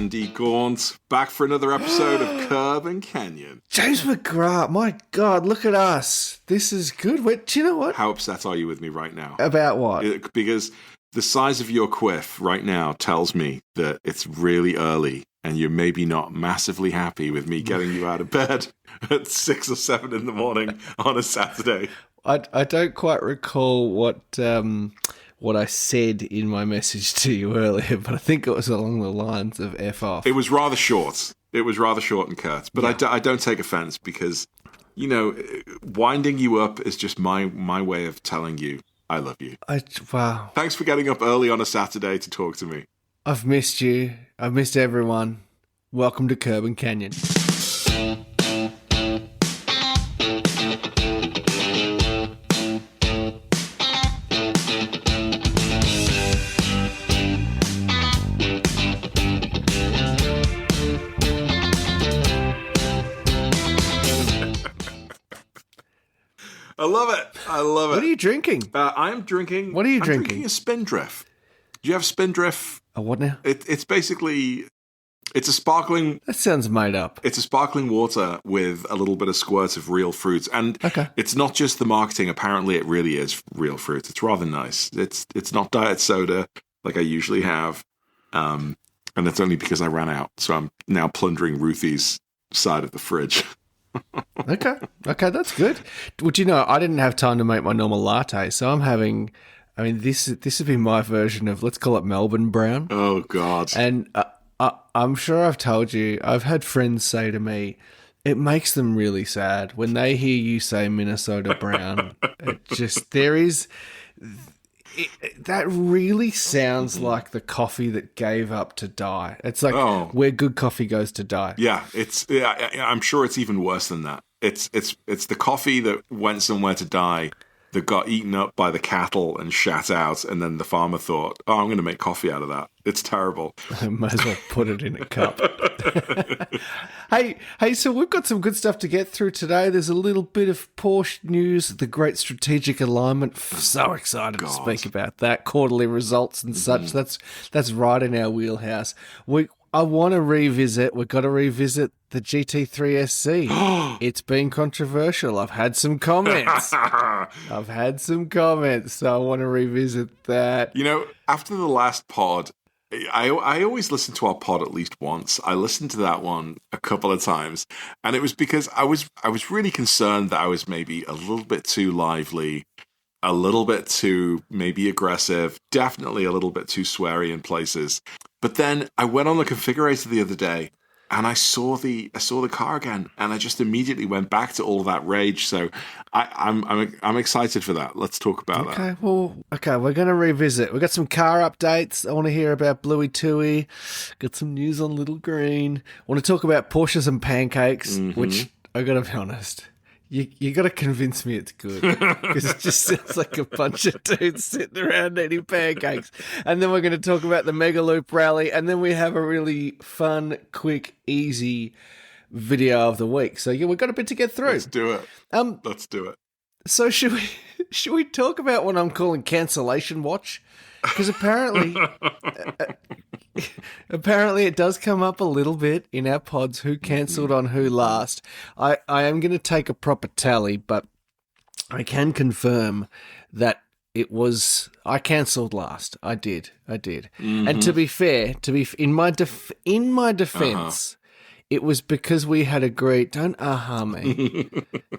Andy Gaunt, back for another episode of Curb and Canyon. James McGrath, my God, look at us. This is good. Wait, do you know what? How upset are you with me right now? About what? Because the size of your quiff right now tells me that it's really early and you're maybe not massively happy with me getting you out of bed at 6 or 7 in the morning on a Saturday. I don't quite recall what I said in my message to you earlier, but I think it was along the lines of F off. It was rather short. And curt. But yeah. I don't take offense because, you know, winding you up is just my way of telling you I love you. Wow. Thanks for getting up early on a Saturday to talk to me. I've missed you. I've missed everyone. Welcome to Curb and Canyon. I love it. What are you drinking? I'm drinking... What are you drinking? I'm drinking drinking a Spindrift. Do you have Spindrift? A what now? It's basically... It's a sparkling... That sounds made up. It's a sparkling water with a little bit of squirts of real fruits. And It's not just the marketing. Apparently, it really is real fruit. It's rather nice. It's not diet soda like I usually have. And it's only because I ran out. So I'm now plundering Ruthie's side of the fridge. Okay, that's good. Would you know, I didn't have time to make my normal latte, so I'm having... I mean, this would be my version of, let's call it Melbourne Brown. Oh, God. And... I'm sure I've told you, I've had friends say to me, it makes them really sad when they hear you say Minnesota Brown. That really sounds like the coffee that gave up to die. It's like where good coffee goes to die. Yeah, I'm sure it's even worse than that. It's the coffee that went somewhere to die, that got eaten up by the cattle and shat out, and then the farmer thought, I'm going to make coffee out of that. It's terrible. I might as well put it in a cup. Hey, so we've got some good stuff to get through today. There's a little bit of Porsche news, the great strategic alignment. So excited to speak about that. Quarterly results and such. That's right in our wheelhouse. I want to revisit, we've got to revisit the GT3 SC. It's been controversial. I've had some comments. So I want to revisit that. You know, after the last pod, I always listen to our pod at least once. I listened to that one a couple of times, and it was because I was really concerned that I was maybe a little bit too lively, a little bit too maybe aggressive, definitely a little bit too sweary in places. But then I went on the configurator the other day and I saw the car again, and I just immediately went back to all of that rage. So I'm excited for that. Let's talk about that. Okay, we're going to revisit. We've got some car updates. I want to hear about Bluey Tooey. Got some news on Little Green. I want to talk about Porsches and pancakes, which I got to be honest. You got to convince me it's good, because it just sounds like a bunch of dudes sitting around eating pancakes. And then we're going to talk about the Mega Loop rally, and then we have a really fun, quick, easy video of the week. So yeah, we've got a bit to get through. Let's do it. Let's do it. So should we talk about what I'm calling cancellation watch? Because apparently it does come up a little bit in our pods, who cancelled on who last. I am going to take a proper tally, but I can confirm that I cancelled last. I did. And to be fair, in my defense, it was because we had agreed, don't aha me.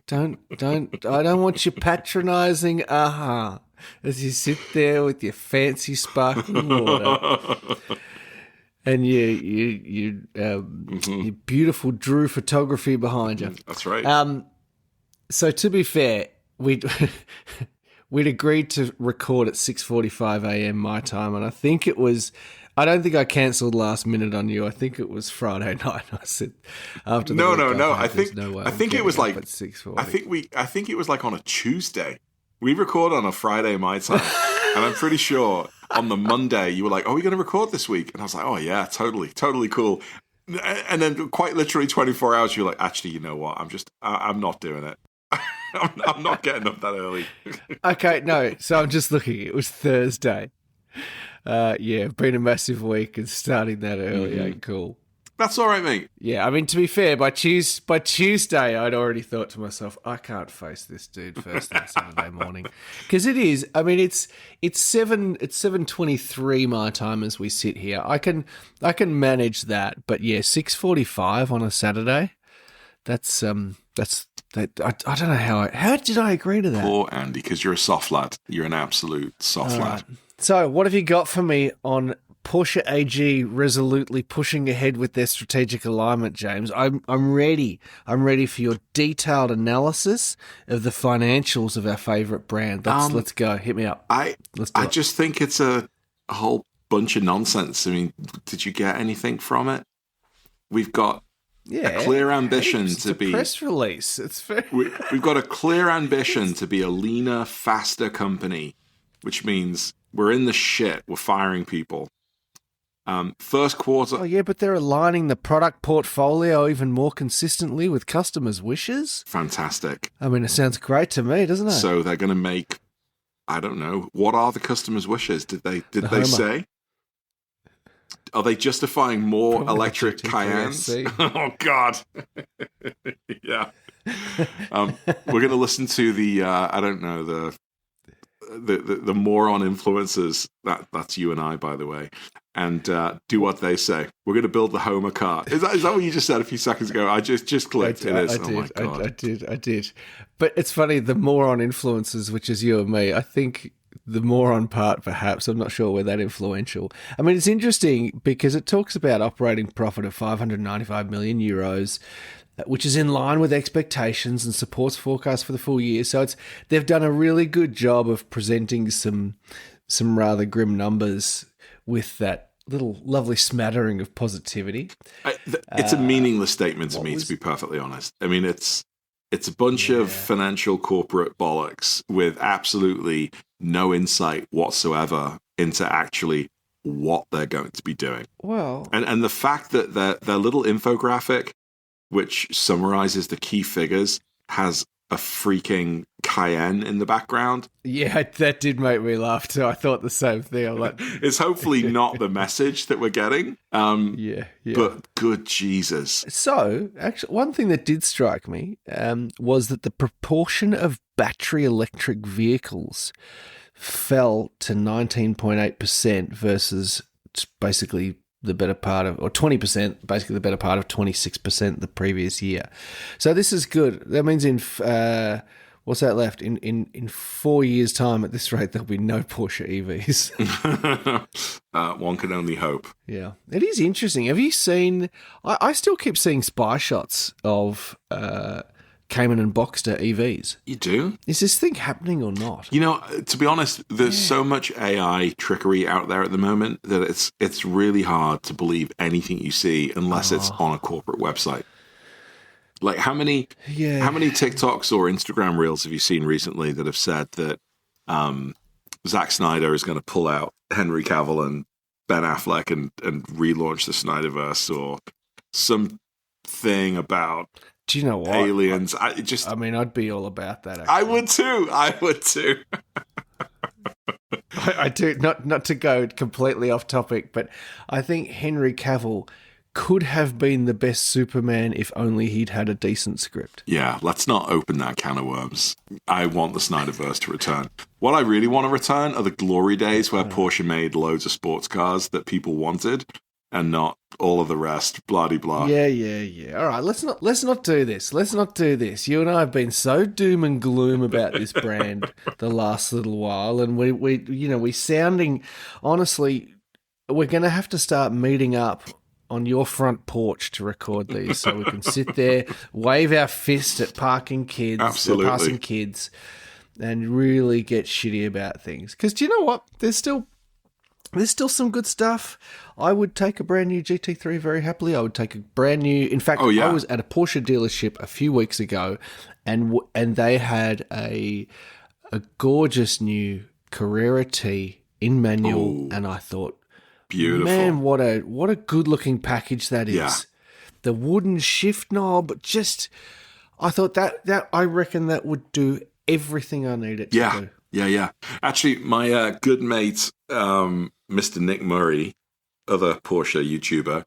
don't, I don't want you patronizing aha as you sit there with your fancy sparkling water and your beautiful photography behind you. That's right. So to be fair, we'd agreed to record at 6:45 a.m. my time, and I don't think I cancelled last minute on you. I think it was Friday night. I said after the no. I think it was like at 6:40. I think it was like on a Tuesday. We record on a Friday my time, and I'm pretty sure on the Monday you were like, "Oh, we're going to record this week," and I was like, "Oh yeah, totally cool." And then quite literally 24 hours, you're like, "Actually, you know what? I'm not doing it. I'm not getting up that early." Okay, no. So I'm just looking. It was Thursday. Yeah, been a massive week and starting that early ain't cool. That's all right, mate. Yeah, I mean, to be fair, by Tuesday, I'd already thought to myself, I can't face this dude first thing Saturday morning, because it is. I mean, it's 7:23 my time as we sit here. I can manage that, but yeah, 6:45 on a Saturday. That's I don't know how did I agree to that? Poor Andy, because you're a soft lad. You're an absolute soft lad. So, what have you got for me on Porsche AG resolutely pushing ahead with their strategic alignment, James? I'm ready. I'm ready for your detailed analysis of the financials of our favourite brand. Let's go. Hit me up. I just think it's a whole bunch of nonsense. I mean, did you get anything from it? We've got a clear ambition to be press release. It's very we've got a clear ambition to be a leaner, faster company, which means we're in the shit. We're firing people. First quarter. Oh yeah, but they're aligning the product portfolio even more consistently with customers' wishes. Fantastic. I mean, it sounds great to me, doesn't it? So they're going to make. I don't know. What are the customers' wishes? Did they say? Are they justifying more Probably electric GT3 Cayennes? Oh God. Yeah. We're going to listen to the I don't know, the moron influencers. That's you and I, by the way, and do what they say. We're going to build the Homer car. Is that what you just said a few seconds ago? I just clicked. It is. Oh my God. I did. But it's funny, the moron influencers, which is you and me. I think the moron part, perhaps, I'm not sure we're that influential. I mean, it's interesting because it talks about operating profit of 595 million euros, which is in line with expectations and supports forecasts for the full year. So they've done a really good job of presenting some rather grim numbers with that little lovely smattering of positivity. It's a meaningless statement to me, to be perfectly honest. I mean, it's a bunch of financial corporate bollocks with absolutely no insight whatsoever into actually what they're going to be doing. Well, and the fact that their little infographic, which summarizes the key figures, has a freaking Cayenne in the background. Yeah, that did make me laugh too. I thought the same thing. I'm like, it's hopefully not the message that we're getting. Yeah. But good Jesus. So, actually, one thing that did strike me was that the proportion of battery electric vehicles fell to 19.8% versus basically the better part of, or 20%, basically the better part of 26% the previous year. So this is good. That means in, what's that left? In 4 years' time, at this rate, there'll be no Porsche EVs. One can only hope. Yeah. It is interesting. Have you seen, I still keep seeing spy shots of Cayman and Boxster EVs. You do? Is this thing happening or not? You know, to be honest, there's so much AI trickery out there at the moment that it's really hard to believe anything you see unless it's on a corporate website. Like how many TikToks or Instagram reels have you seen recently that have said that Zack Snyder is going to pull out Henry Cavill and Ben Affleck and relaunch the Snyderverse, or something about, do you know what? Aliens. I'd be all about that. Actually. I would too. I do. Not to go completely off topic, but I think Henry Cavill could have been the best Superman if only he'd had a decent script. Yeah, let's not open that can of worms. I want the Snyderverse to return. What I really want to return are the glory days where Porsche made loads of sports cars that people wanted, and not all of the rest, blah-de-blah. Yeah. All right, let's not do this. Let's not do this. You and I have been so doom and gloom about this brand the last little while, and we sounding, honestly, we're going to have to start meeting up on your front porch to record these, so we can sit there, wave our fist at passing kids, and really get shitty about things. Because do you know what? There's still some good stuff. I would take a brand new GT3 very happily. I would take a brand new... In fact, I was at a Porsche dealership a few weeks ago, and they had a gorgeous new Carrera T in manual, and I thought, beautiful. Man, what a good-looking package that is. Yeah. The wooden shift knob, I thought that I reckon that would do everything I need it to do. Yeah. Actually, my good mate Mr. Nick Murray, other Porsche YouTuber,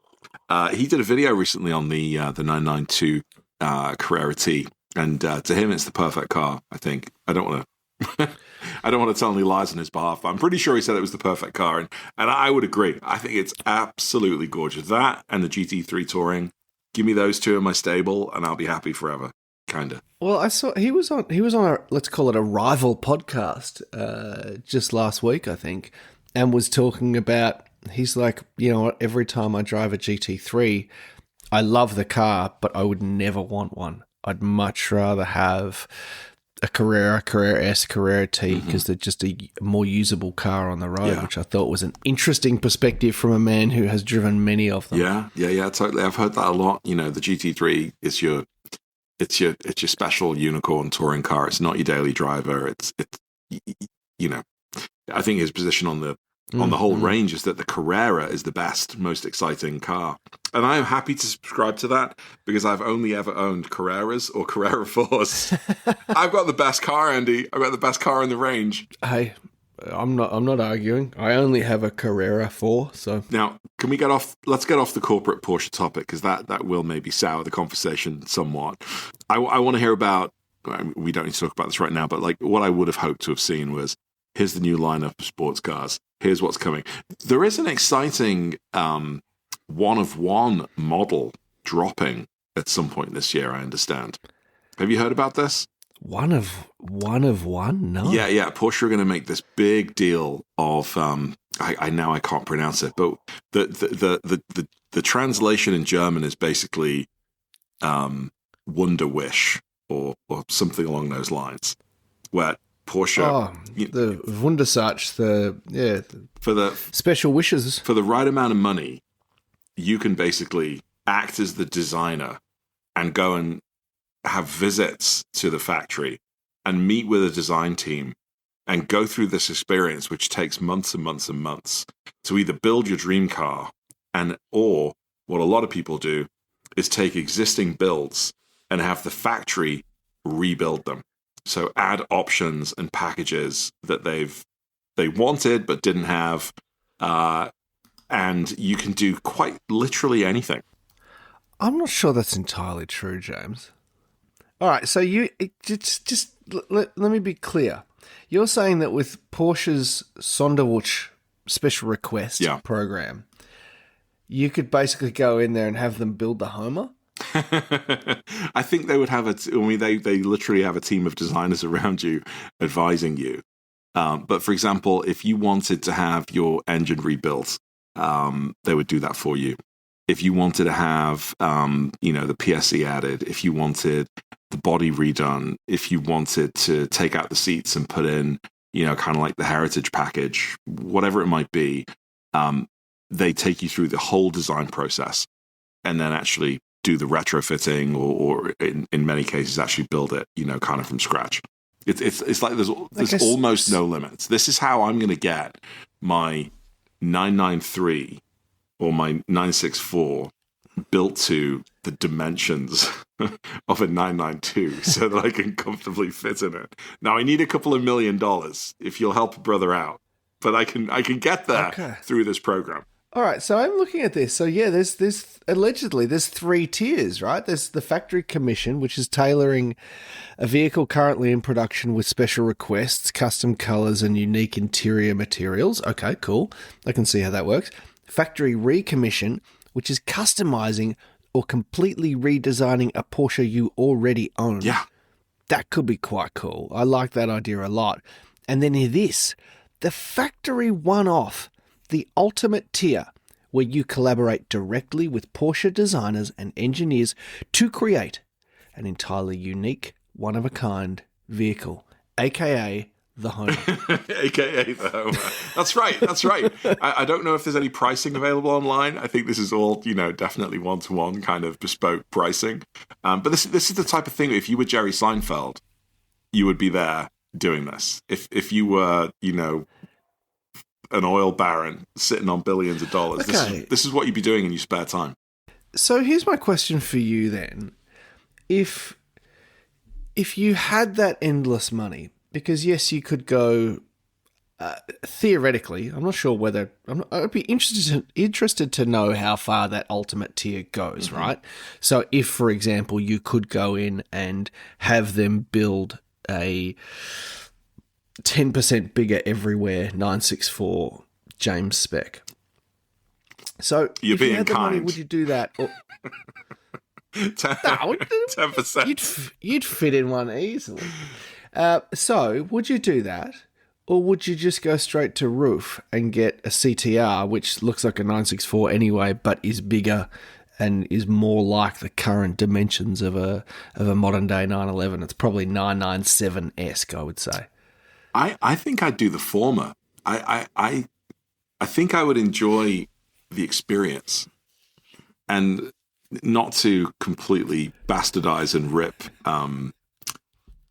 he did a video recently on the 992 Carrera T, and to him, it's the perfect car. I think I don't want to. I don't want to tell any lies on his behalf, but I'm pretty sure he said it was the perfect car, and I would agree. I think it's absolutely gorgeous. That and the GT3 Touring, give me those two in my stable, and I'll be happy forever. Kind of. Well, I saw he was on a, let's call it a rival podcast just last week, I think, and was talking about, he's like, you know what, every time I drive a GT3, I love the car, but I would never want one. I'd much rather have a Carrera S, Carrera T, because they're just a more usable car on the road, which I thought was an interesting perspective from a man who has driven many of them. Yeah, totally. I've heard that a lot. You know, the GT3 is your special unicorn touring car. It's not your daily driver. It's you know, I think his position on the whole range is that the Carrera is the best, most exciting car. And I am happy to subscribe to that because I've only ever owned Carreras or Carrera 4s. I've got the best car, Andy. I've got the best car in the range. Hey, I'm not arguing. I only have a Carrera 4, so. Now, let's get off the corporate Porsche topic, because that will maybe sour the conversation somewhat. I want to hear about, we don't need to talk about this right now, but like what I would have hoped to have seen was, here's the new lineup of sports cars. Here's what's coming. There is an exciting one-of-one model dropping at some point this year, I understand. Have you heard about this? One of one? No. Yeah. Porsche are going to make this big deal of I can't pronounce it, but the translation in German is basically Wonder Wish or something along those lines, where Porsche, the Wundersatz, for the special wishes. For the right amount of money, you can basically act as the designer and go and have visits to the factory and meet with a design team and go through this experience, which takes months and months and months, to either build your dream car or what a lot of people do is take existing builds and have the factory rebuild them. So add options and packages that they wanted but didn't have, and you can do quite literally anything. I'm not sure that's entirely true, James. All right, so let me be clear. You're saying that with Porsche's Sonderwunsch special request program, you could basically go in there and have them build the Homer? I think they would have they literally have a team of designers around you advising you. But for example, if you wanted to have your engine rebuilt, they would do that for you. If you wanted to have, the PSE added, if you wanted the body redone, if you wanted to take out the seats and put in, kind of like the heritage package, whatever it might be, they take you through the whole design process and then actually do the retrofitting or in many cases actually build it, kind of from scratch. It's like there's almost no limits. This is how I'm going to get my 993 or my 964 built to the dimensions of a 992 so that I can comfortably fit in it. Now, I need a couple of $1 million if you'll help a brother out, but I can get there through this program. All right, so I'm looking at this. So yeah, there's allegedly there's 3 tiers, right? There's the factory commission, which is tailoring a vehicle currently in production with special requests, custom colors, and unique interior materials. Okay, cool. I can see how that works. Factory recommission, which is customizing or completely redesigning a Porsche you already own. Yeah. That could be quite cool. I like that idea a lot. And then this, the factory one-off, the ultimate tier, where you collaborate directly with Porsche designers and engineers to create an entirely unique, one-of-a-kind vehicle, aka the Homer. AKA the Homer. That's right. I don't know if there's any pricing available online. I think this is all, definitely one-to-one kind of bespoke pricing. But this is the type of thing, if you were Jerry Seinfeld, you would be there doing this. If you were, an oil baron sitting on billions of dollars, this is what you'd be doing in your spare time. So here's my question for you then. If you had that endless money, because yes, you could go theoretically, I'm not sure whether I'd be interested to know how far that ultimate tier goes, right? So, if, for example, you could go in and have them build a 10% bigger everywhere 964 James spec. So, You're if being you had the money, kind. would you do that? Or, 10%. you'd fit in one easily. So, would you do that? Or would you just go straight to roof and get a CTR, which looks like a 964 anyway, but is bigger and is more like the current dimensions of a modern day 911? It's probably 997-esque, I would say. I think I'd do the former. I think I would enjoy the experience, and not to completely bastardize and rip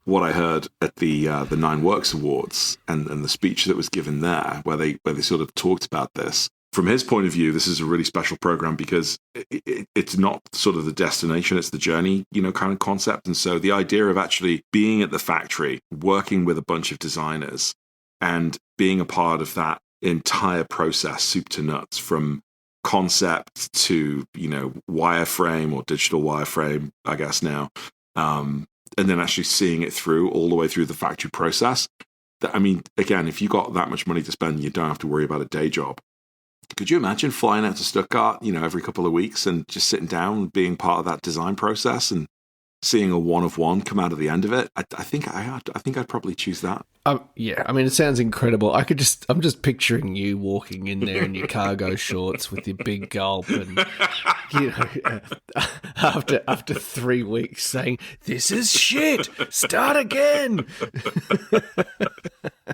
what I heard at the Nine Works Awards and the speech that was given there, where they sort of talked about this. From his point of view, this is a really special program because it's not sort of the destination, it's the journey, kind of concept. And so the idea of actually being at the factory, working with a bunch of designers and being a part of that entire process, soup to nuts, from concept to, wireframe or digital wireframe, I guess now, and then actually seeing it through all the way through the factory process. I mean, again, if you got that much money to spend, you don't have to worry about a day job. Could you imagine flying out to Stuttgart, every couple of weeks and just sitting down and being part of that design process and seeing a one of one come out of the end of it? I think I'd probably choose that. Yeah, I mean, it sounds incredible. I'm just picturing you walking in there in your cargo shorts with your big gulp, and after 3 weeks saying, "This is shit. Start again."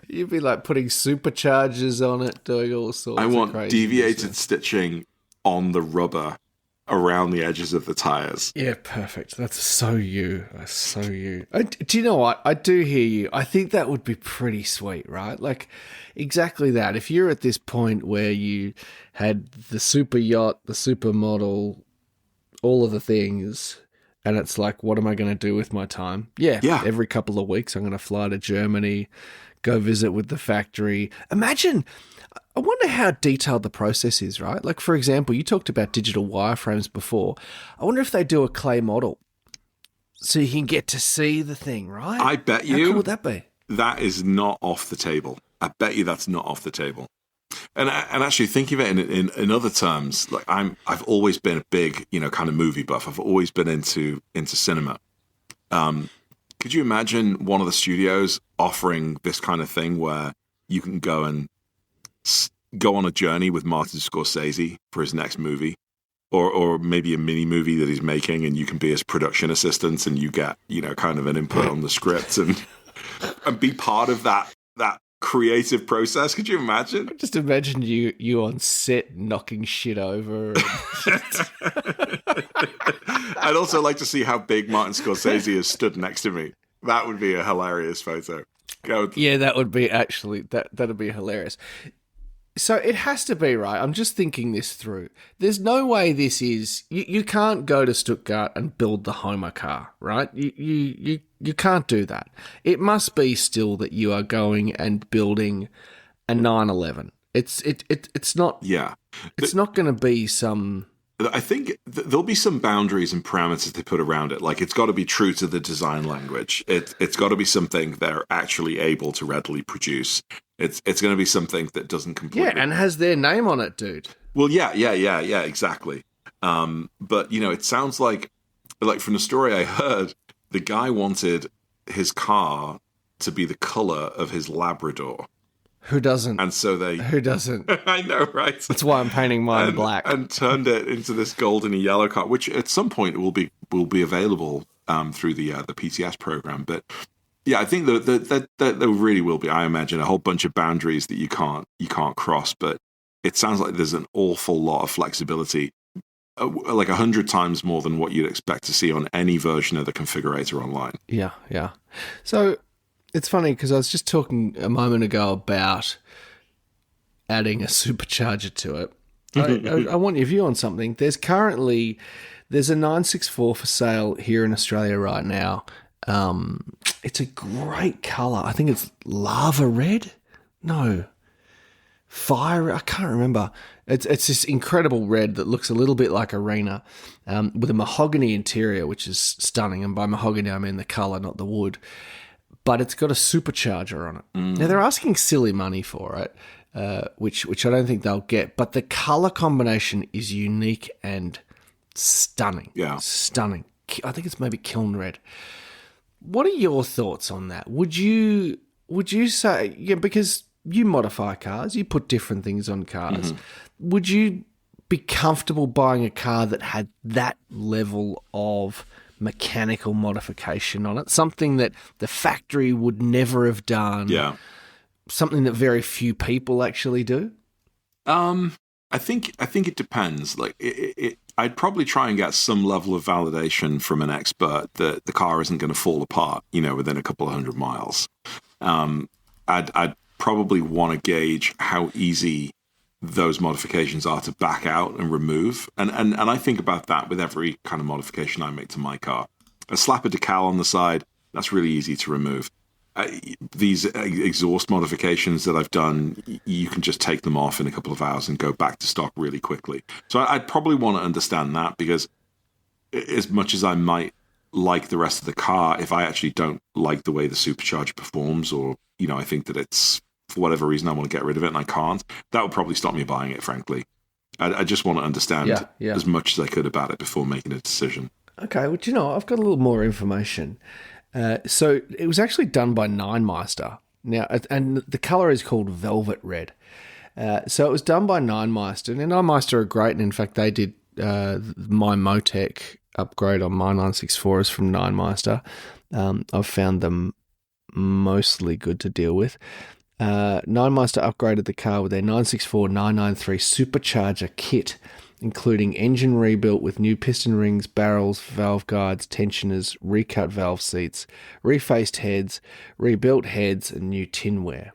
You'd be like putting superchargers on it, doing all sorts. I want of crazy deviated stitching on the rubber around the edges of the tires. Yeah, perfect. That's so you. That's so you. Do you know what? I do hear you. I think that would be pretty sweet, right? Like, exactly that. If you're at this point where you had the super yacht, the supermodel, all of the things, and it's like, what am I going to do with my time? Yeah. Every couple of weeks, I'm going to fly to Germany, go visit with the factory. Imagine... I wonder how detailed the process is, right? Like, for example, you talked about digital wireframes before. I wonder if they do a clay model so you can get to see the thing, right? I bet you. How cool would that be? That is not off the table. I bet you that's not off the table. And actually, thinking of it in other terms, like I've always been a big, kind of movie buff. I've always been into cinema. Could you imagine one of the studios offering this kind of thing where you can go on a journey with Martin Scorsese for his next movie, or maybe a mini movie that he's making, and you can be his production assistant and you get, kind of an input on the script and be part of that creative process. Could you imagine? Just imagine you on set knocking shit over. I'd also like to see how big Martin Scorsese is stood next to me. That would be a hilarious photo. Yeah, that would be actually, that'd be hilarious. So it has to be, right? I'm just thinking this through. There's no way this is... You can't go to Stuttgart and build the Homer car, right? You can't do that. It must be still that you are going and building a 911. It's not... Yeah. It's not going to be some... I think there'll be some boundaries and parameters they put around it. Like, it's got to be true to the design language. It's got to be something they're actually able to readily produce. It's going to be something that doesn't completely... Yeah, and has their name on it, dude. Well, yeah, exactly. But, it sounds like from the story I heard, the guy wanted his car to be the color of his Labrador. Who doesn't? And so Who doesn't? I know, right? That's why I'm painting mine black. And turned it into this goldeny yellow car, which at some point will be available through the PTS program. But yeah, I think that there really will be, I imagine, a whole bunch of boundaries that you can't cross. But it sounds like there's an awful lot of flexibility, like 100 times more than what you'd expect to see on any version of the configurator online. Yeah. So it's funny because I was just talking a moment ago about adding a supercharger to it. I want your view on something. There's a 964 for sale here in Australia right now. It's a great colour. I think it's lava red. No. Fire, I can't remember. It's this incredible red that looks a little bit like arena, with a mahogany interior, which is stunning. And by mahogany, I mean the colour, not the wood. But it's got a supercharger on it. Now, they're asking silly money for it, which I don't think they'll get. But the colour combination is unique and stunning. Yeah. Stunning. I think it's maybe kiln red. What are your thoughts on that? Would you say, because you modify cars, you put different things on cars. Would you be comfortable buying a car that had that level of mechanical modification on it? Something that the factory would never have done? Yeah. Something that very few people actually do? I think it depends. Like I'd probably try and get some level of validation from an expert that the car isn't going to fall apart, within a couple of 100 miles. I'd probably want to gauge how easy those modifications are to back out and remove. And I think about that with every kind of modification I make to my car. A slap a decal on the side, that's really easy to remove. These exhaust modifications that I've done, you can just take them off in a couple of hours and go back to stock really quickly. So I'd probably want to understand that, because as much as I might like the rest of the car, if I actually don't like the way the supercharger performs, or, I think that it's, for whatever reason, I want to get rid of it and I can't, that would probably stop me buying it, frankly. I just want to understand as much as I could about it before making a decision. Okay, well, I've got a little more information. So it was actually done by Neinmeister. Now, and the colour is called Velvet Red. So it was done by Neinmeister. And Neinmeister are great. And in fact, they did my Motec upgrade on my 964 is from Neinmeister. I've found them mostly good to deal with. Neinmeister upgraded the car with their 964 993 supercharger kit, including engine rebuilt with new piston rings, barrels, valve guides, tensioners, recut valve seats, refaced heads, rebuilt heads, and new tinware.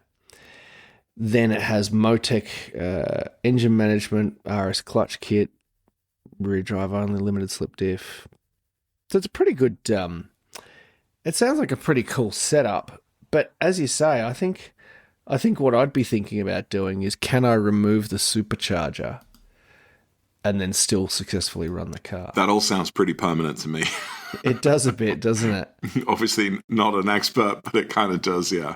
Then it has Motec engine management, RS clutch kit, rear drive only, limited slip diff. So it's a pretty good... it sounds like a pretty cool setup. But as you say, I think what I'd be thinking about doing is, can I remove the supercharger and then still successfully run the car? That all sounds pretty permanent to me. It does a bit, doesn't it? Obviously not an expert, but it kind of does, yeah.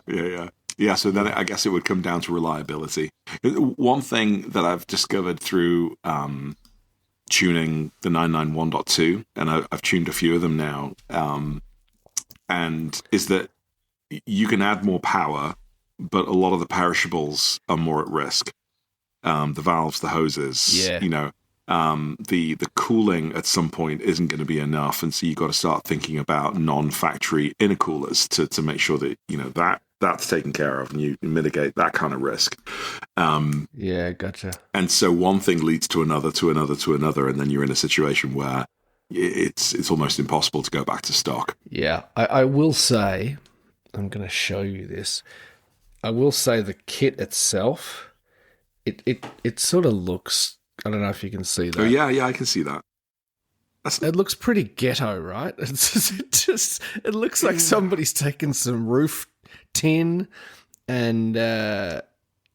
Yeah, so then I guess it would come down to reliability. One thing that I've discovered through tuning the 991.2, and I've tuned a few of them now, and is that you can add more power, but a lot of the perishables are more at risk. The valves, the hoses, the cooling at some point isn't going to be enough, and so you've got to start thinking about non-factory intercoolers to make sure that that's taken care of, and you mitigate that kind of risk. Gotcha. And so one thing leads to another, and then you're in a situation where it's almost impossible to go back to stock. Yeah, I will say, I'm going to show you this. I will say the kit itself, it sort of looks, I don't know if you can see that. Oh, yeah, I can see that. It looks pretty ghetto, right? It looks like somebody's taken some roof tin and,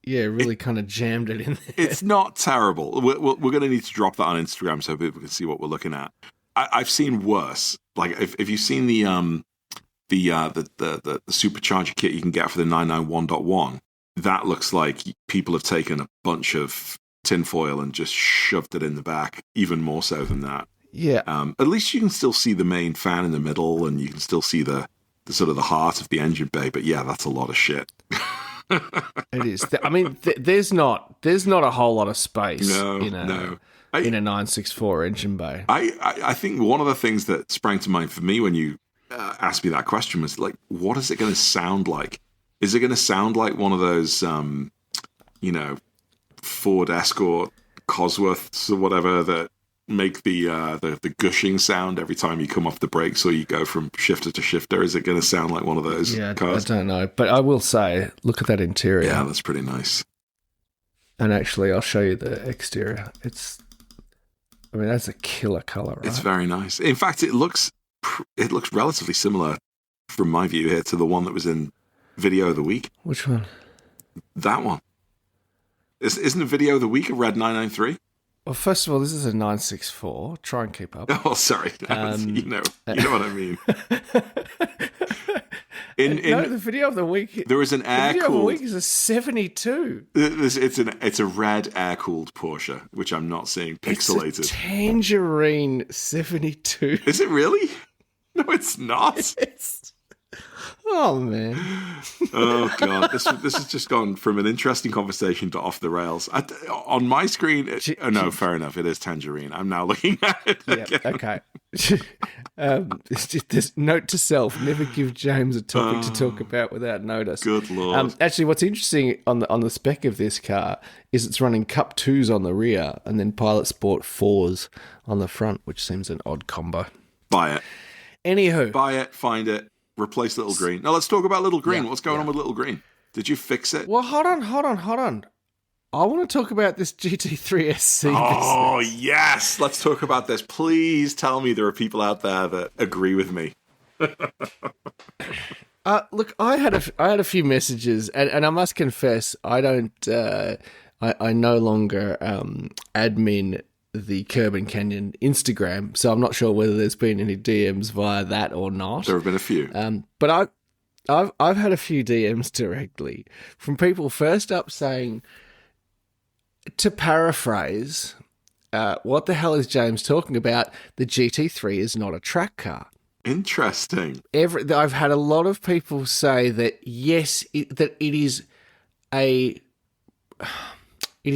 really kind of jammed it in there. It's not terrible. We're going to need to drop that on Instagram so people can see what we're looking at. I've seen worse. Like, if you've seen the supercharger kit you can get for the 991.1, that looks like people have taken a bunch of tinfoil and just shoved it in the back, even more so than that. Yeah. At least you can still see the main fan in the middle, and you can still see the sort of the heart of the engine bay. But yeah, that's a lot of shit. It is. I mean, there's not a whole lot of space in a 964 engine bay. I think one of the things that sprang to mind for me when you asked me that question was, like, what is it going to sound like? Is it going to sound like one of those, Ford Escort Cosworths or whatever that make the gushing sound every time you come off the brakes or you go from shifter to shifter? Is it going to sound like one of those cars? I don't know, but I will say, look at that interior. Yeah, that's pretty nice. And actually, I'll show you the exterior. That's a killer color, right? It's very nice. In fact, it looks relatively similar from my view here to the one that was in Video of the Week. Which one? That one. Isn't the video of the week a red 993? Well, first of all, this is a 964. Try and keep up. Oh, sorry. You know what I mean. No, the video of the week. There is an air-cooled. The video of the week is a 72. It's a red air-cooled Porsche, which I'm not seeing pixelated. It's a tangerine 72. Is it really? No, it's not. Oh man! Oh god, this has just gone from an interesting conversation to off the rails. On my screen, no, fair enough. It is tangerine. I'm now looking at it. Yeah. Okay. It's just this note to self: never give James a topic to talk about without notice. Good lord! Actually, what's interesting on the spec of this car is it's running Cup 2s on the rear and then Pilot Sport 4s on the front, which seems an odd combo. Buy it. Anywho, buy it. Find it. Replace Little Green. Now let's talk about Little Green. What's going on with Little Green? Did you fix it? Well, hold on. I want to talk about this GT3 SC. Oh, yes. Let's talk about this. Please tell me there are people out there that agree with me. Look, I had a few messages, and I must confess, I don't. I no longer admin the Curb and Canyon Instagram, so I'm not sure whether there's been any DMs via that or not. There have been a few. But I've had a few DMs directly from people first up saying, to paraphrase, what the hell is James talking about? The GT3 is not a track car. Interesting. I've had a lot of people say that yes, that it is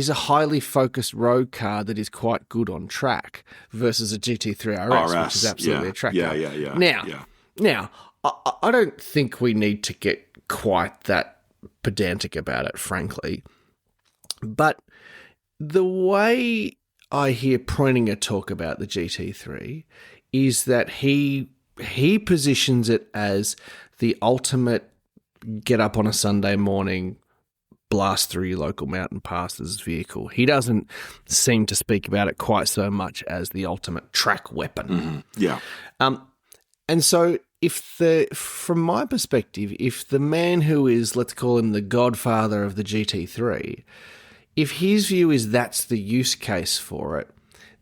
a highly focused road car that is quite good on track versus a GT3 RS, which is absolutely a track car. Yeah. Now, I don't think we need to get quite that pedantic about it, frankly. But the way I hear Preuninger talk about the GT3 is that he positions it as the ultimate get up on a Sunday morning, blast through your local mountain passes vehicle. He doesn't seem to speak about it quite so much as the ultimate track weapon. Mm-hmm. Yeah. And so from my perspective, if the man who is, let's call him the godfather of the GT3, if his view is that's the use case for it,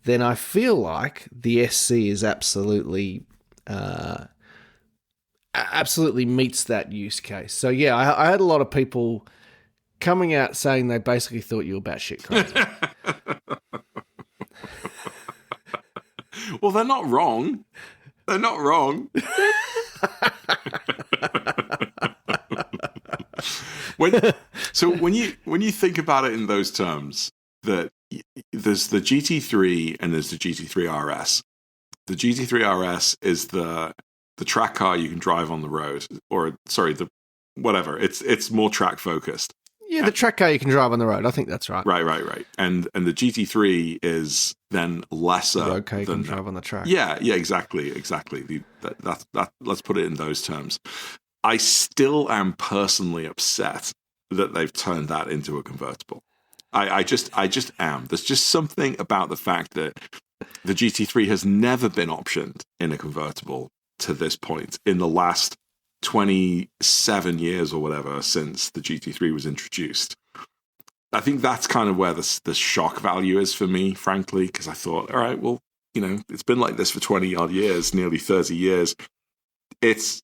then I feel like the SC is absolutely meets that use case. So yeah, I had a lot of people coming out saying they basically thought you were batshit crazy. Well, they're not wrong. They're not wrong. when you think about it in those terms, that there's the GT3 and there's the GT3 RS. The GT3 RS is the track car you can drive on the road, or sorry, whatever. It's more track focused. Yeah, the track car you can drive on the road. I think that's right. Right. And the GT3 is then lesser. The road car you can drive on the track. Yeah, exactly. Let's put it in those terms. I still am personally upset that they've turned that into a convertible. I just am. There's just something about the fact that the GT3 has never been optioned in a convertible to this point in the last 27 years or whatever since the GT3 was introduced. I think that's kind of where the shock value is for me, frankly, because I thought, all right, well, it's been like this for 20 odd years, nearly 30 years. It's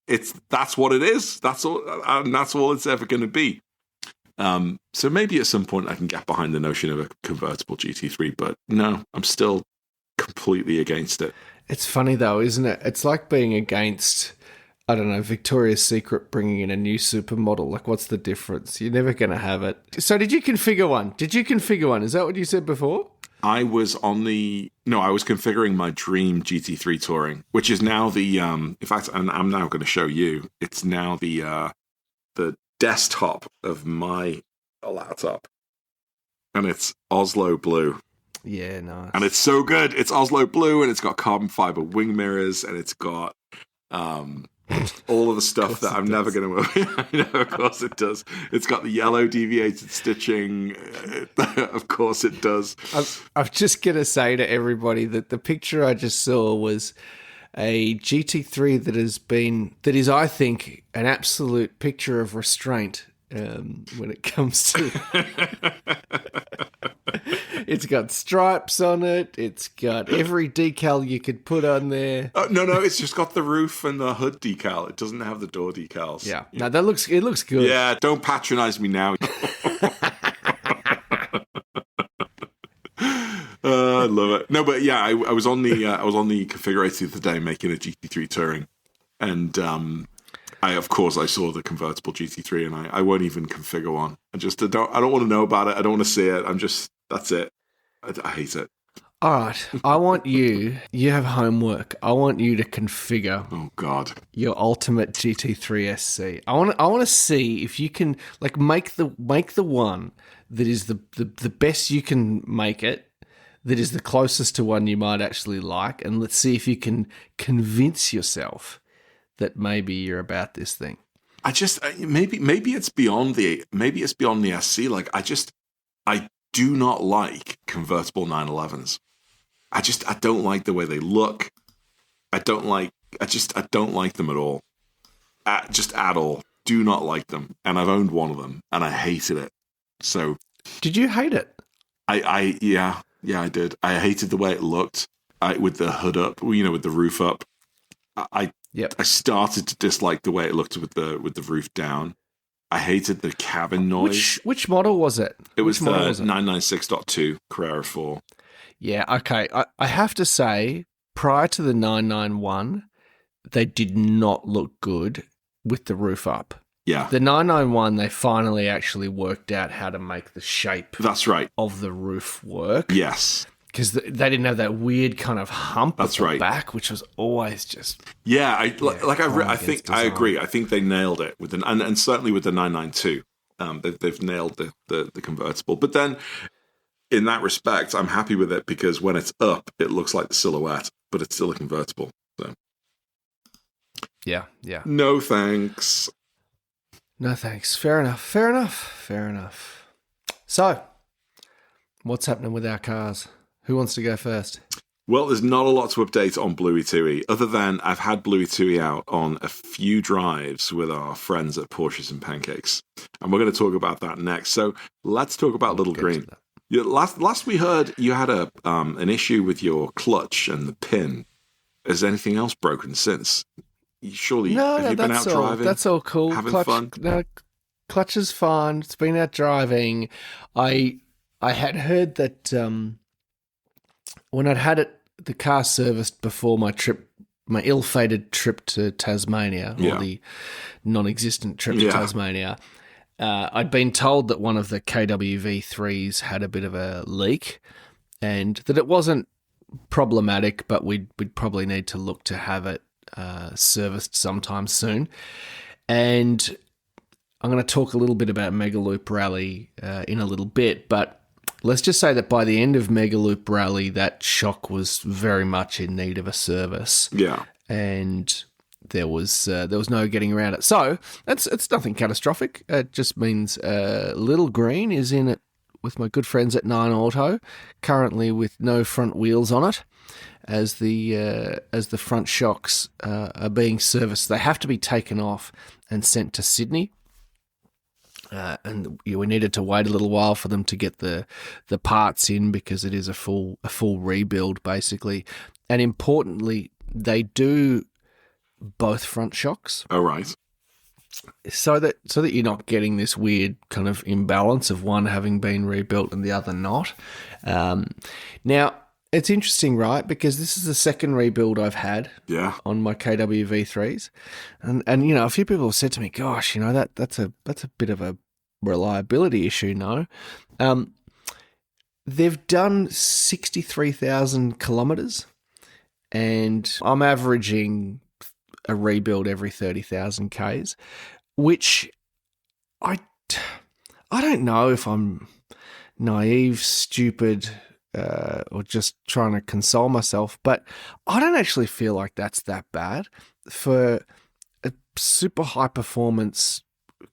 that's what it is. That's all, and that's all it's ever going to be. So maybe at some point I can get behind the notion of a convertible GT3, but no, I'm still completely against it. It's funny though, isn't it? It's like being against, I don't know, Victoria's Secret bringing in a new supermodel. Like, what's the difference? You're never going to have it. So did you configure one? Is that what you said before? I was configuring my dream GT3 Touring, which is now in fact, and I'm now going to show you, it's now the desktop of my laptop. And it's Oslo Blue. Yeah, nice. And it's so good. It's Oslo Blue, and it's got carbon fiber wing mirrors, and it's got all of the stuff that I'm never going to... I know, of course it does. It's got the yellow deviated stitching. Of course it does. I'm just going to say to everybody that the picture I just saw was a GT3 that is, I think, an absolute picture of restraint when it comes to. It's got stripes on it. It's got every decal you could put on there. No, it's just got the roof and the hood decal. It doesn't have the door decals. Yeah. No, it looks good. Yeah, don't patronize me now. I love it. No, but yeah, I was on the configurator the other day making a GT3 touring, and I saw the convertible GT3, and I won't even configure one. I don't want to know about it. I don't want to see it. That's it. I hate it. All right, I want you have homework. I want you to configure. Oh God, your ultimate GT3 SC. I want to see if you can make the one that is the best you can make it. That is the closest to one you might actually like, and let's see if you can convince yourself that maybe you're about this thing. Maybe it's beyond the SC. I do not like convertible 911s. I don't like the way they look. I don't like them at all. At all. Do not like them. And I've owned one of them and I hated it. So did you hate it? Yeah, I did. I hated the way it looked with the hood up, with the roof up. I started to dislike the way it looked with the roof down. I hated the cabin noise. Which model was it? It was the 996.2 Carrera 4. Yeah, okay. I have to say, prior to the 991, they did not look good with the roof up. Yeah. The 991, they finally actually worked out how to make the shape That's right. of the roof work. Yes. Because they didn't have that weird kind of hump That's at the right. back, which was always just... Yeah, I think I agree. I think they nailed it with and certainly with the 992. They've nailed the convertible. But then, in that respect, I'm happy with it because when it's up, it looks like the Silhouette, but it's still a convertible. So. Yeah. No thanks. No thanks. Fair enough. So, what's happening with our cars? Who wants to go first? Well, there's not a lot to update on Bluey Tooey, other than I've had Bluey Tooey out on a few drives with our friends at Porsches and Pancakes. And we're going to talk about that next. So let's talk about Little Green. Last we heard, you had an issue with your clutch and the pin. Has anything else broken since? Surely, have you been out driving? That's all cool. Having fun? No, clutch is fine. It's been out driving. I had heard that when I'd had the car serviced before my ill-fated trip to Tasmania, or the non-existent trip to Tasmania, I'd been told that one of the KWV3s had a bit of a leak and that it wasn't problematic, but we'd probably need to look to have it serviced sometime soon. And I'm going to talk a little bit about Megaloop Rally in a little bit, but let's just say that by the end of Megaloop Rally, that shock was very much in need of a service. Yeah. And there was no getting around it. So it's nothing catastrophic. It just means Little Green is in it with my good friends at 9 Auto, currently with no front wheels on it, as the front shocks are being serviced. They have to be taken off and sent to Sydney. And we needed to wait a little while for them to get the parts in because it is a full rebuild basically. And importantly, they do both front shocks. Oh, right. So that you're not getting this weird kind of imbalance of one having been rebuilt and the other not. Now, it's interesting, right? Because this is the second rebuild I've had on my KWV3s. And a few people have said to me, gosh, that's a bit of a reliability issue, no? They've done 63,000 kilometres and I'm averaging a rebuild every 30,000 Ks, which I don't know if I'm naive, stupid, or just trying to console myself, but I don't actually feel like that's that bad for a super high performance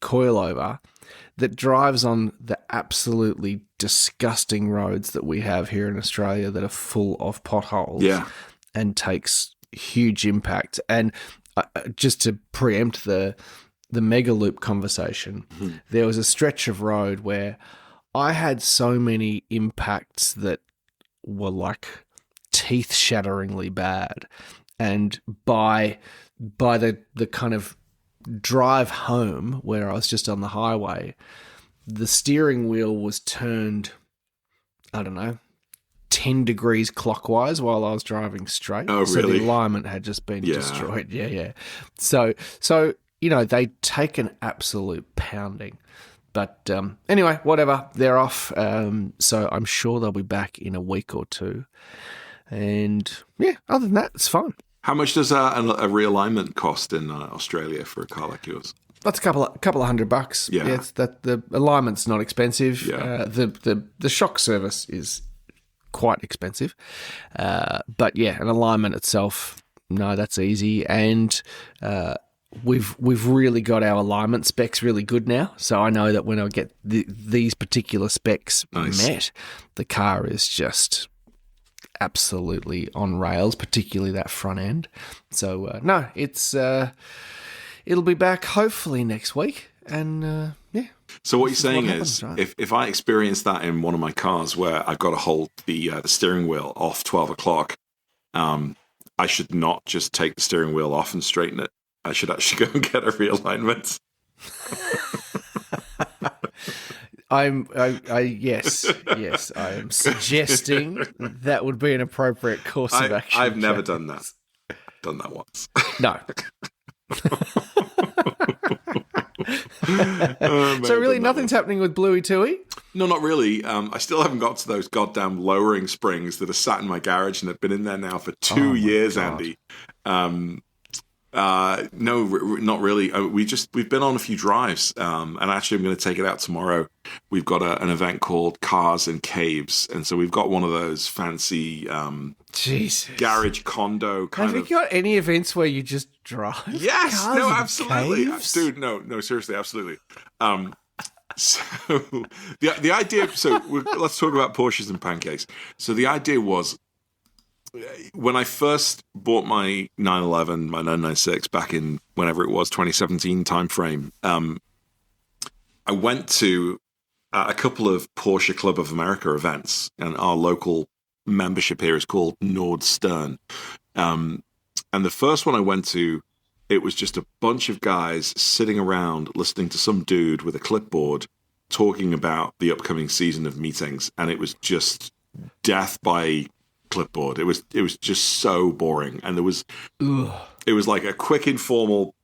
coilover that drives on the absolutely disgusting roads that we have here in Australia that are full of potholes and takes huge impact. And just to preempt the the mega loop conversation, there was a stretch of road where I had so many impacts that were like teeth-shatteringly bad, and by the kind of drive home where I was just on the highway, the steering wheel was turned, I don't know, 10 degrees clockwise while I was driving straight. Oh, so really? the alignment had just been destroyed. Yeah. So they take an absolute pounding. But anyway, whatever. They're off. So I'm sure they'll be back in a week or two. And yeah, other than that, it's fine. How much does a realignment cost in Australia for a car like yours? That's a couple of $100. Yeah. It's that the alignment's not expensive. Yeah. The shock service is quite expensive. But yeah, an alignment itself, no, that's easy. And we've really got our alignment specs really good now. So I know that when I get these particular specs met, the car is just absolutely on rails, particularly that front end. So no, it's it'll be back hopefully next week, and yeah. So what you're saying is, right? if I experience that in one of my cars where I've got to hold the steering wheel off 12 o'clock, I should not just take the steering wheel off and straighten it. I should actually go and get a realignment. Yes, I am suggesting that would be an appropriate course of action. I've never done that. I've done that once. No. So really nothing's happening with Bluey Tooey? No, not really. I still haven't got to those goddamn lowering springs that are sat in my garage and have been in there now for 2 years, Andy. No, not really. We've been on a few drives, and actually I'm going to take it out tomorrow. We've got an event called Cars and Caves, and so we've got one of those fancy garage condo kind of. Have you got any events where you just drive? Yes, cars no, and absolutely, caves? dude. No, seriously, absolutely. So the idea. So let's talk about Porsches and pancakes. So the idea was, when I first bought my 911, my 996 back in whenever it was, 2017 timeframe, I went to a couple of Porsche Club of America events, and our local membership here is called Nordstern. And the first one I went to, it was just a bunch of guys sitting around listening to some dude with a clipboard talking about the upcoming season of meetings, and it was just death by clipboard. It was just so boring, and it was like a quick informal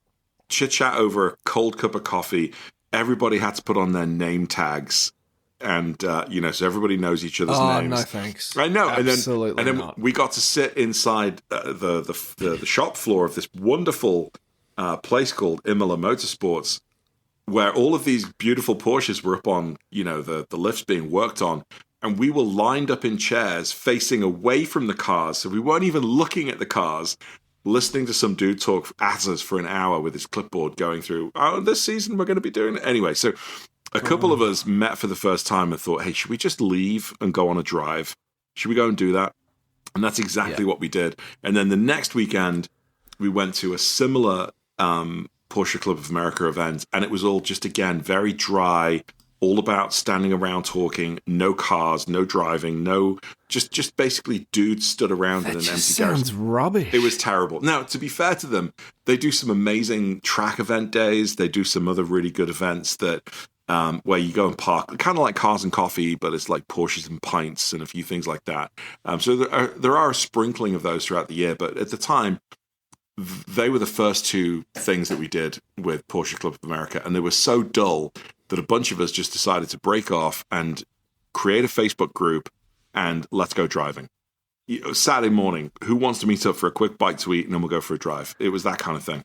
chit chat over a cold cup of coffee. Everybody had to put on their name tags, and so everybody knows each other's names. No thanks. I know. Absolutely and then not. we got to sit inside the shop floor of this wonderful place called Imola Motorsports, where all of these beautiful Porsches were up on the lifts being worked on. And we were lined up in chairs facing away from the cars. So we weren't even looking at the cars, listening to some dude talk at us for an hour with his clipboard going through, this season we're going to be doing it. Anyway, so a couple of us met for the first time and thought, hey, should we just leave and go on a drive? Should we go and do that? And that's exactly what we did. And then the next weekend, we went to a similar Porsche Club of America event. And it was all just, again, very dry, all about standing around talking, no cars, no driving, no, just basically dudes stood around in an empty garage. Sounds rubbish. It was terrible. Now, to be fair to them, they do some amazing track event days. They do some other really good events that where you go and park, kind of like Cars and Coffee, but it's like Porsches and pints and a few things like that. So there are a sprinkling of those throughout the year, but at the time, they were the first two things that we did with Porsche Club of America, and they were so dull that a bunch of us just decided to break off and create a Facebook group and let's go driving. Saturday morning, who wants to meet up for a quick bite to eat and then we'll go for a drive? It was that kind of thing.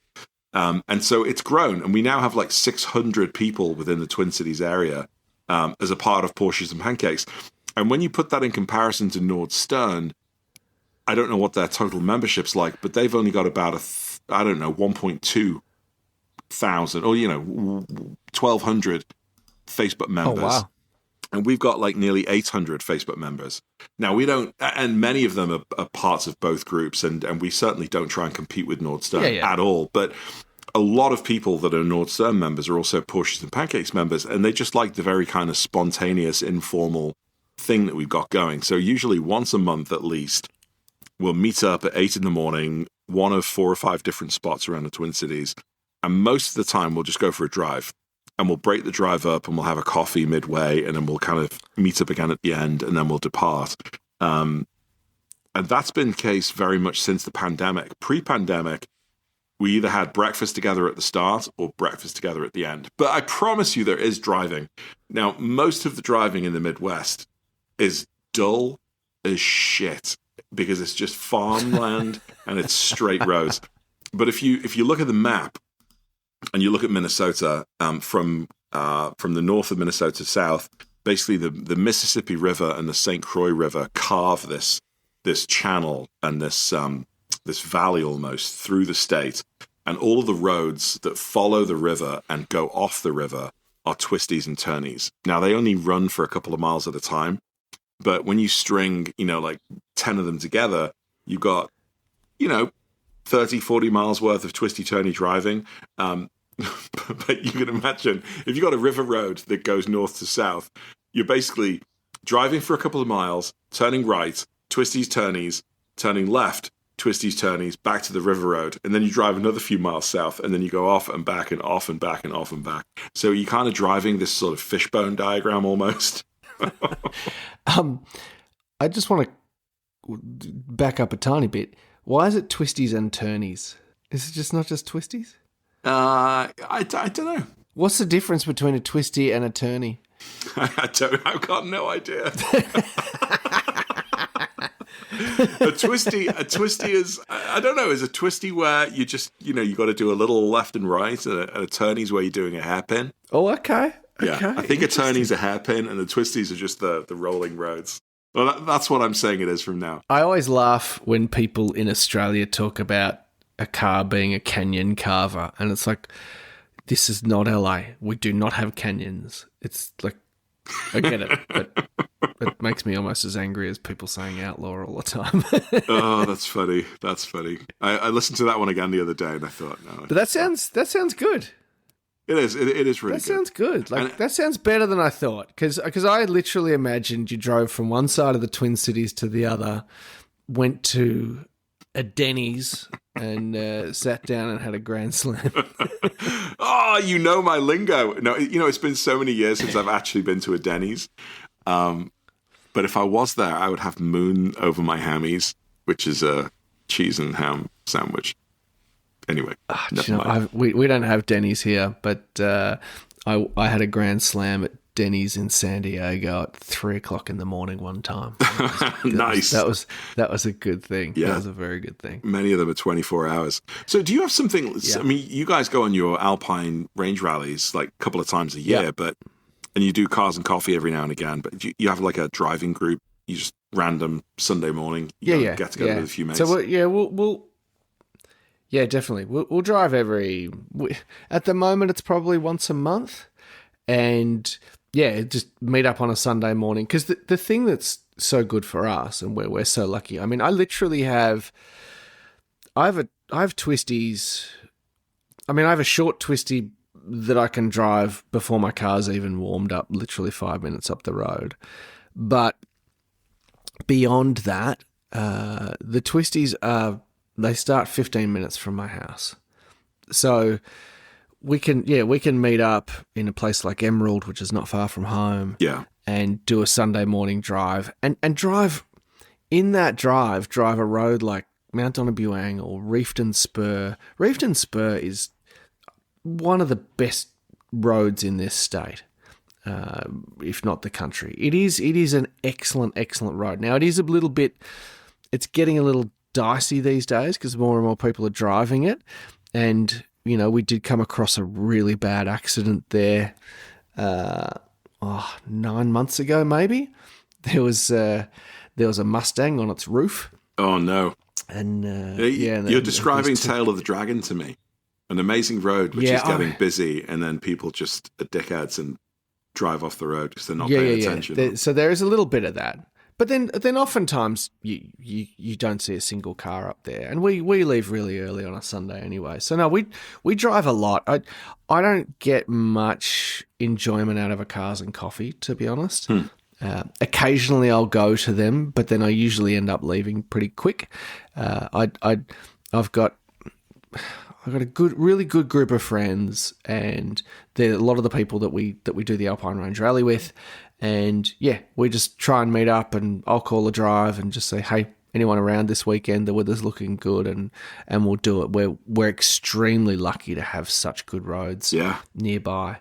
And so it's grown, and we now have like 600 people within the Twin Cities area as a part of Porsches and Pancakes. And when you put that in comparison to Nordstern, I don't know what their total membership's like, but they've only got about 1.2 thousand or 1,200 Facebook members. Oh, wow. And we've got like nearly 800 Facebook members. Now we don't, and many of them are parts of both groups, and we certainly don't try and compete with Nordstern at all. But a lot of people that are Nordstern members are also Porsches and Pancakes members, and they just like the very kind of spontaneous, informal thing that we've got going. So usually once a month at least, we'll meet up at 8 in the morning, one of 4 or 5 different spots around the Twin Cities, and most of the time we'll just go for a drive. And we'll break the drive up and we'll have a coffee midway, and then we'll kind of meet up again at the end, and then we'll depart. And that's been the case very much since the pandemic. Pre-pandemic, we either had breakfast together at the start or breakfast together at the end. But I promise you there is driving. Now, most of the driving in the Midwest is dull as shit because it's just farmland and it's straight roads. But if you look at the map and you look at Minnesota, from the north of Minnesota south, basically the Mississippi River and the St. Croix River carve this channel and this valley almost through the state, and all of the roads that follow the river and go off the river are twisties and turnies. Now, they only run for a couple of miles at a time, but when you string, like 10 of them together, you've got, 30, 40 miles worth of twisty-turny driving. But you can imagine, if you've got a river road that goes north to south, you're basically driving for a couple of miles, turning right, twisties, turnies, turning left, twisties, turnies, back to the river road, and then you drive another few miles south, and then you go off and back and off and back and off and back. So you're kind of driving this sort of fishbone diagram almost. I just want to back up a tiny bit. Why is it twisties and turnies? Is it just not just twisties? I don't know. What's the difference between a twisty and a turny? I've got no idea. A twisty is, I don't know, is a twisty where you just, you got to do a little left and right, and a turny's where you're doing a hairpin. Oh, okay. Yeah, okay. I think a turny's a hairpin, and the twisties are just the rolling roads. Well, that's what I'm saying it is from now. I always laugh when people in Australia talk about a car being a canyon carver, and it's like, this is not LA. We do not have canyons. It's like, I get it, but it makes me almost as angry as people saying outlaw all the time. Oh, that's funny. That's funny. I listened to that one again the other day, and I thought, no. But that sounds good. It is. It is really good. That sounds good. That sounds better than I thought. Because I literally imagined you drove from one side of the Twin Cities to the other, went to a Denny's and sat down and had a grand slam. Oh, my lingo. No, it's been so many years since I've actually been to a Denny's. But if I was there, I would have moon over my hammies, which is a cheese and ham sandwich. Anyway, we don't have Denny's here, but I had a grand slam at Denny's in San Diego at 3:00 in the morning one time. Nice. That was a good thing. Yeah. That was a very good thing. Many of them are 24 hours. So do you have something? Yeah. I mean, you guys go on your Alpine range rallies like a couple of times a year, Yeah. and you do cars and coffee every now and again. But you have like a driving group. You just random Sunday morning. Get together with a few mates. So we'll definitely. We'll drive at the moment it's probably once a month, and just meet up on a Sunday morning. Because the thing that's so good for us, and where we're so lucky. I mean, I literally have twisties. I mean, I have a short twisty that I can drive before my car's even warmed up, literally 5 minutes up the road. But beyond that, the twisties they start 15 minutes from my house. So we can meet up in a place like Emerald, which is not far from home. Yeah. And do a Sunday morning drive and drive a road like Mount Donabuang or Reefton Spur. Reefton Spur is one of the best roads in this state, if not the country. It is an excellent road. Now, it's getting a little dicey these days because more and more people are driving it. And, we did come across a really bad accident there 9 months ago, maybe. There was a Mustang on its roof. Oh, no. And you're describing Tail of the Dragon to me. An amazing road which is getting busy, and then people just are dickheads and drive off the road because they're not paying attention. So there is a little bit of that. But then oftentimes you don't see a single car up there, and we leave really early on a Sunday anyway. So no, we drive a lot. I don't get much enjoyment out of a Cars and Coffee, to be honest. Occasionally I'll go to them, but then I usually end up leaving pretty quick. I've got a really good group of friends, and they're a lot of the people that we do the Alpine Range Rally with. And yeah, we just try and meet up, and I'll call a drive and just say, hey, anyone around this weekend? The weather's looking good, and we'll do it. We're extremely lucky to have such good roads nearby,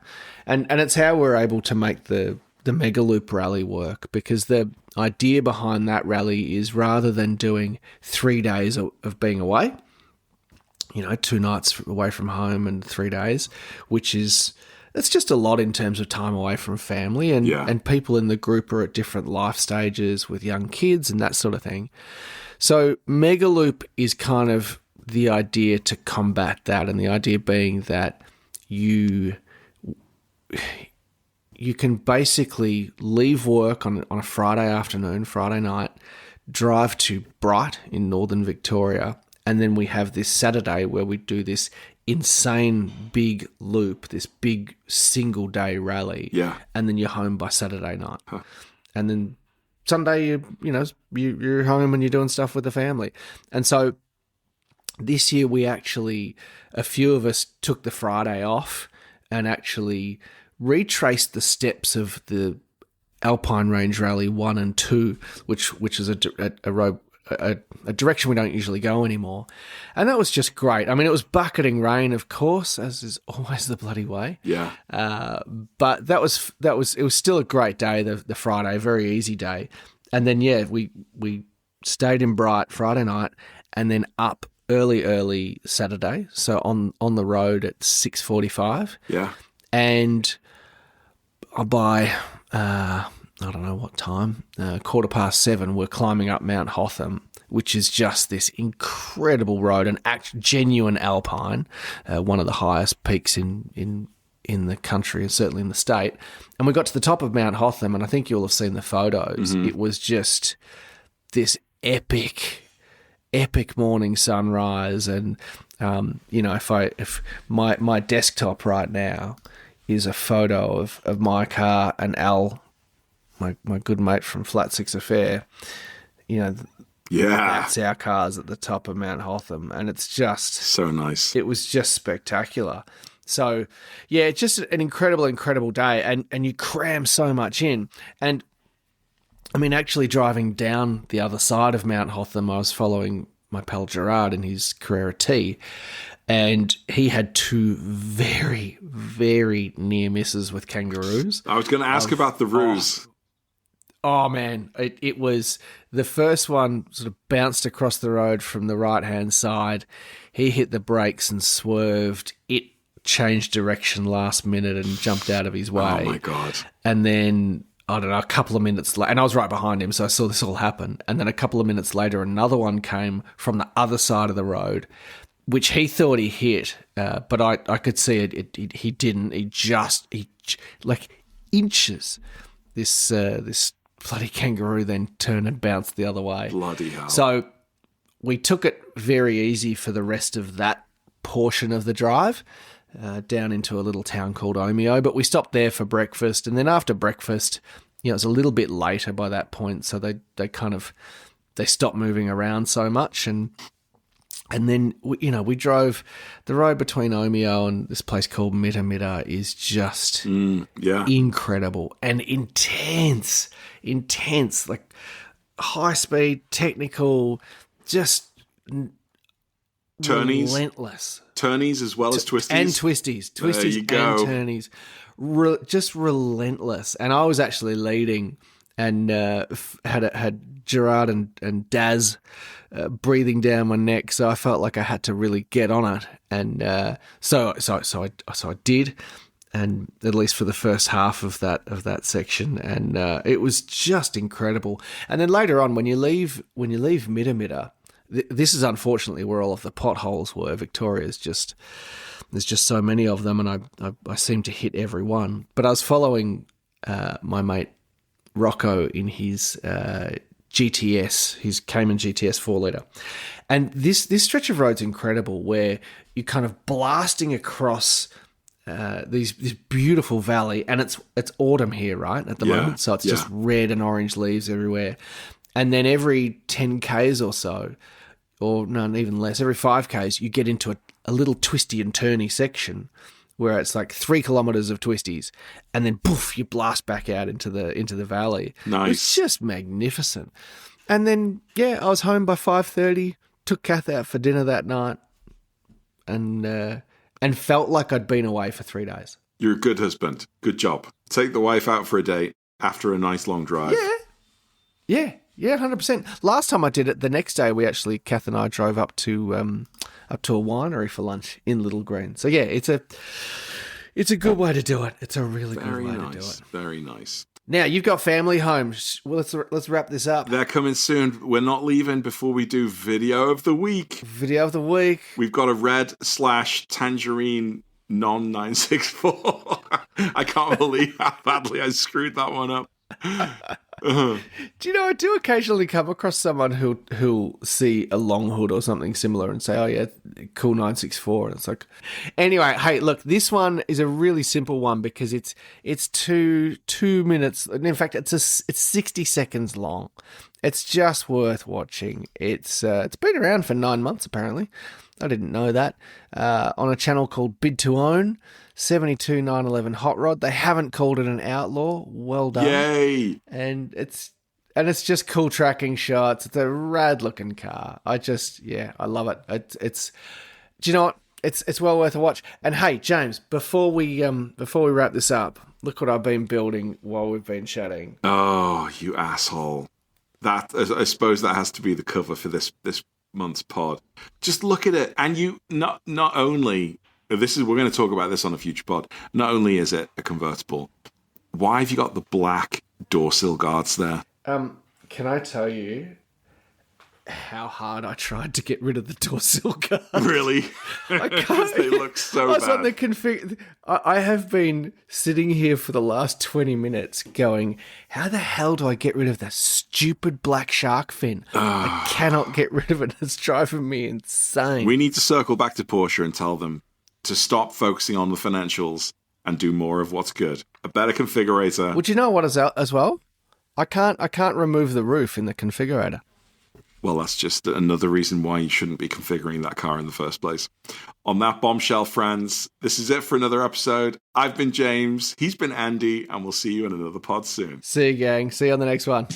and it's how we're able to make the Mega Loop rally work, because the idea behind that rally is, rather than doing 3 days of being away, 2 nights away from home and 3 days, it's just a lot in terms of time away from family, and people in the group are at different life stages with young kids and that sort of thing. So Mega Loop is kind of the idea to combat that, and the idea being that you can basically leave work on a Friday afternoon, Friday night, drive to Bright in northern Victoria, and then we have this Saturday where we do this insane big loop, this big single day rally, and then you're home by Saturday night, and then Sunday you're home and you're doing stuff with the family. And so this year a few of us took the Friday off and actually retraced the steps of the Alpine Range Rally 1 and 2, which is a road, a direction we don't usually go anymore. And that was just great. I mean, it was bucketing rain, of course, as is always the bloody way. Yeah. But it was still a great day, the Friday, a very easy day. And then, we stayed in Bright Friday night, and then up early Saturday. So on the road at 6:45. Yeah. And by I don't know what time, 7:15, we're climbing up Mount Hotham, which is just this incredible road, an genuine alpine, one of the highest peaks in the country, and certainly in the state. And we got to the top of Mount Hotham, and I think you'll have seen the photos. Mm-hmm. It was just this epic morning sunrise, and if my desktop right now is a photo of my car and Al, my good mate from Flat Six Affair, that's our cars at the top of Mount Hotham, and it's just so nice. It was just spectacular. So, yeah, it's just an incredible day, and you cram so much in. And, I mean, actually driving down the other side of Mount Hotham, I was following my pal Gerard in his Carrera T, and he had 2 very, very near misses with kangaroos. I was going to ask about the roos. Oh, man, it was the first one sort of bounced across the road from the right-hand side. He hit the brakes and swerved. It changed direction last minute and jumped out of his way. Oh, my God. And then, I don't know, a couple of minutes later, and I was right behind him, so I saw this all happen. And then a couple of minutes later, another one came from the other side of the road, which he thought he hit, but I could see he didn't. He like inches. This bloody kangaroo then turned and bounced the other way. Bloody hell. So we took it very easy for the rest of that portion of the drive, down into a little town called Omeo, but we stopped there for breakfast, and then after breakfast, it was a little bit later by that point, so they stopped moving around so much, and then we drove the road between Omeo and this place called Mitta is just incredible and intense, like high speed, technical, just turnies, relentless. Turnies as well as twisties. And twisties and turnies. Just relentless. And I was actually leading, and had Gerard and Daz breathing down my neck, so I felt like I had to really get on it. And so I did, and at least for the first half of that section, and it was just incredible. And then later on, when you leave Mitta, this is unfortunately where all of the potholes were. Victoria's there's just so many of them, and I seem to hit every one. But I was following my mate Rocco in his GTS, his Cayman GTS 4-litre. And this stretch of road's incredible, where you're kind of blasting across this beautiful valley, and it's autumn here, right, at the moment, so it's just red and orange leaves everywhere. And then every 10 Ks or so, or no, even less, every 5 Ks, you get into a little twisty and turny section where it's like 3 kilometers of twisties, and then poof, you blast back out into the valley. Nice. It's just magnificent. And then I was home by 5:30, took Kath out for dinner that night, and felt like I'd been away for 3 days. You're a good husband. Good job. Take the wife out for a date after a nice long drive. Yeah, 100%. Last time I did it, the next day Kath and I drove up to a winery for lunch in Little Green. So yeah, it's a good way to do it. It's a really good way to do it. Very nice. Now you've got family home. Well, let's wrap this up. They're coming soon. We're not leaving before we do video of the week. Video of the week. We've got a red/tangerine non-964. I can't believe how badly I screwed that one up. Do you know, I do occasionally come across someone who'll see a long hood or something similar and say, oh yeah, cool 964. And it's like, anyway, hey, look, this one is a really simple one because it's 2 minutes. In fact, it's 60 seconds long. It's just worth watching. It's been around for 9 months, apparently. I didn't know that. On a channel called Bid to Own, 72 911 Hot Rod. They haven't called it an outlaw. Well done. Yay! And it's just cool tracking shots. It's a rad looking car. I love it. It's do you know what? It's well worth a watch. And hey, James, before we wrap this up, look what I've been building while we've been chatting. Oh, you asshole! That I suppose that has to be the cover for this month's pod. Just look at it, and you not only we're going to talk about this on a future pod. Not only is it a convertible, why have you got the black door sill guards there? Can I tell you how hard I tried to get rid of the door sill guards? Really? I can't. They look so bad. I have been sitting here for the last 20 minutes going, how the hell do I get rid of that stupid black shark fin? I cannot get rid of it. It's driving me insane. We need to circle back to Porsche and tell them to stop focusing on the financials and do more of what's good. A better configurator. Would you know what is out as well? I can't remove the roof in the configurator. Well, that's just another reason why you shouldn't be configuring that car in the first place. On that bombshell, friends, this is it for another episode. I've been James, he's been Andy, and we'll see you in another pod soon. See you, gang. See you on the next one.